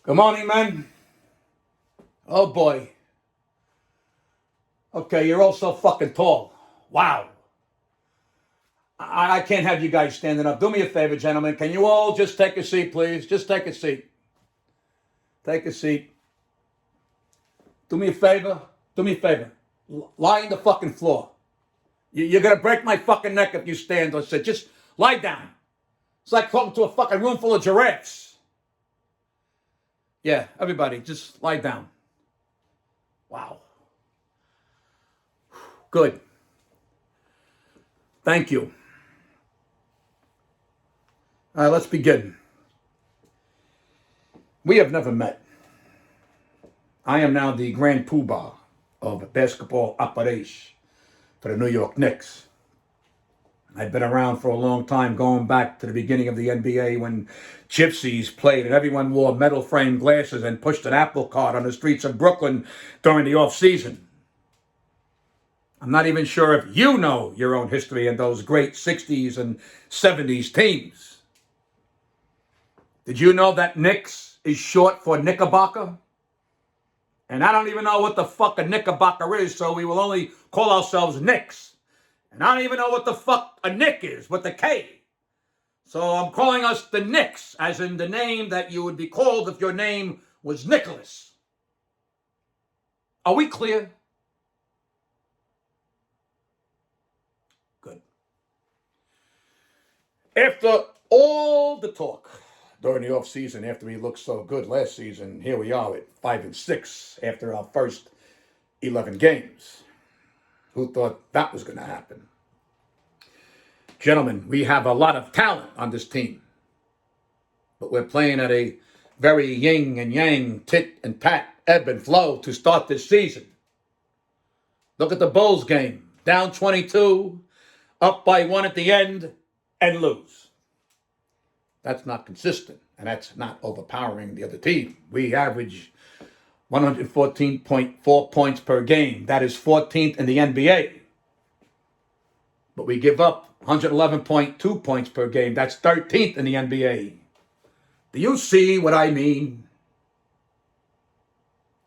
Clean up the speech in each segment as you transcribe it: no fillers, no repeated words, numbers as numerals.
Good morning, man. Oh boy. Okay, you're all so fucking tall. Wow. I can't have you guys standing up. Do me a favor, gentlemen. Can you all just take a seat, please? Just take a seat. Take a seat. Do me a favor. Do me a favor. Lie on the fucking floor. You're gonna break my fucking neck if you stand or sit. Just lie down. It's like talking to a fucking room full of giraffes. Yeah, everybody, just lie down. Wow. Good. Thank you. All right, let's begin. We have never met. I am now the grand poobah of basketball operations for the New York Knicks. I've been around for a long time, going back to the beginning of the NBA when gypsies played and everyone wore metal frame glasses and pushed an apple cart on the streets of Brooklyn during the off season. I'm not even sure if you know your own history and those great 60s and 70s teams. Did you know that Knicks is short for Knickerbocker? And I don't even know what the fuck a Knickerbocker is, so we will only call ourselves Knicks. And I don't even know what the fuck a Nick is with the K. So I'm calling us the Knicks, as in the name that you would be called if your name was Nicholas. Are we clear? Good. After all the talk during the offseason, after we looked so good last season, here we are at 5-6 after our first 11 games. Who thought that was going to happen? Gentlemen, we have a lot of talent on this team, but we're playing at a very yin and yang, tit and tat, ebb and flow to start this season. Look at the Bulls game, down 22, up by 1 at the end, and lose. That's not consistent, and that's not overpowering the other team. We average 114.4 points per game. That is 14th in the NBA. But we give up 111.2 points per game. That's 13th in the NBA. Do you see what I mean?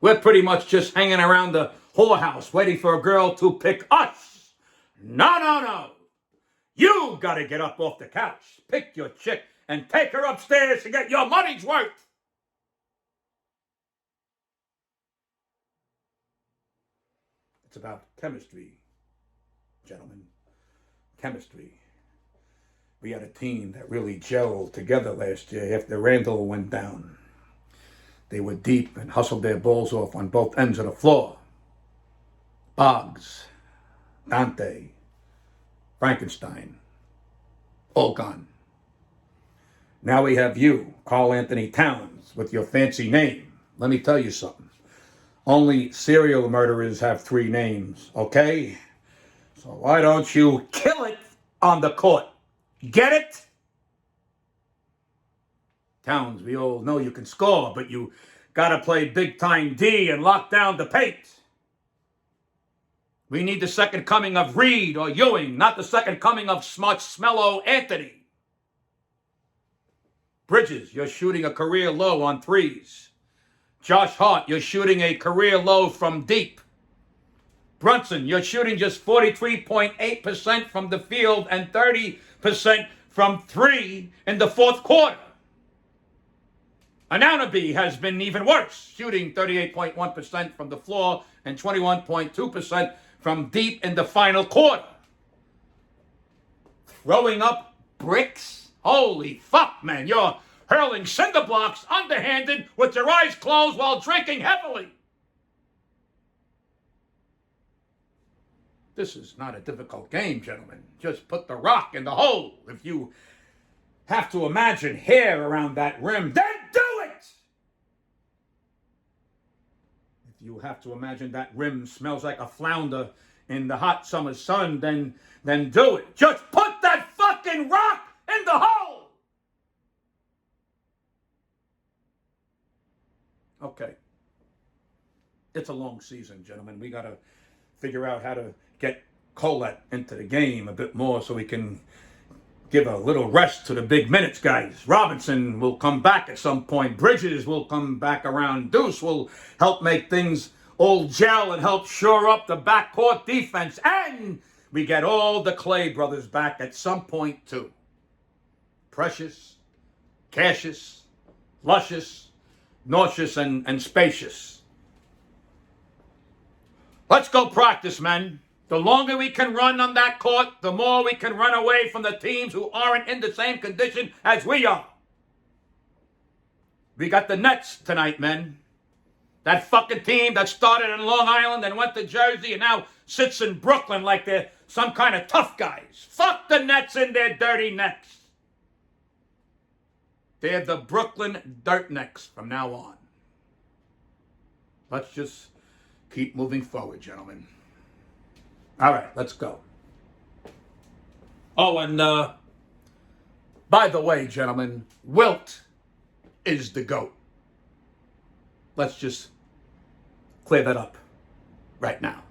We're pretty much just hanging around the whorehouse waiting for a girl to pick us. No. You gotta get up off the couch, pick your chick, and take her upstairs to get your money's worth. It's about chemistry, gentlemen. Chemistry. We had a team that really gelled together last year after Randall went down. They were deep and hustled their balls off on both ends of the floor. Boggs, Dante, Frankenstein, all gone. Now we have you, Karl Anthony Towns, with your fancy name. Let me tell you something. Only serial murderers have 3 names, okay? So why don't you kill it on the court? Get it? Towns, we all know you can score, but you gotta play big-time D and lock down the paint. We need the second coming of Reed or Ewing, not the second coming of Smart Smello Anthony. Bridges, you're shooting a career low on threes. Josh Hart, you're shooting a career low from deep. Brunson, you're shooting just 43.8% from the field and 30% from 3 in the fourth quarter. Ananobi has been even worse, shooting 38.1% from the floor and 21.2% from deep in the final quarter. Throwing up bricks? Holy fuck, man. You're hurling cinder blocks underhanded with your eyes closed while drinking heavily. This is not a difficult game, gentlemen. Just put the rock in the hole. If you have to imagine hair around that rim, then do it! If you have to imagine that rim smells like a flounder in the hot summer sun, then do it. Just put that fucking rock in the hole! Okay. It's a long season, gentlemen. We got to figure out how to get Colette into the game a bit more so we can give a little rest to the big minutes guys. Robinson will come back at some point. Bridges will come back around. Deuce will help make things all gel and help shore up the backcourt defense. And we get all the Clay brothers back at some point too. Precious, Cassius, Luscious, Nauseous, and Spacious. Let's go practice, men. The longer we can run on that court, the more we can run away from the teams who aren't in the same condition as we are. We got the Nets tonight, men. That fucking team that started in Long Island and went to Jersey and now sits in Brooklyn like they're some kind of tough guys. Fuck the Nets and their dirty necks. They're the Brooklyn Dirt Necks from now on. Let's just keep moving forward, gentlemen. All right, let's go. Oh, and by the way, gentlemen, Wilt is the GOAT. Let's just clear that up right now.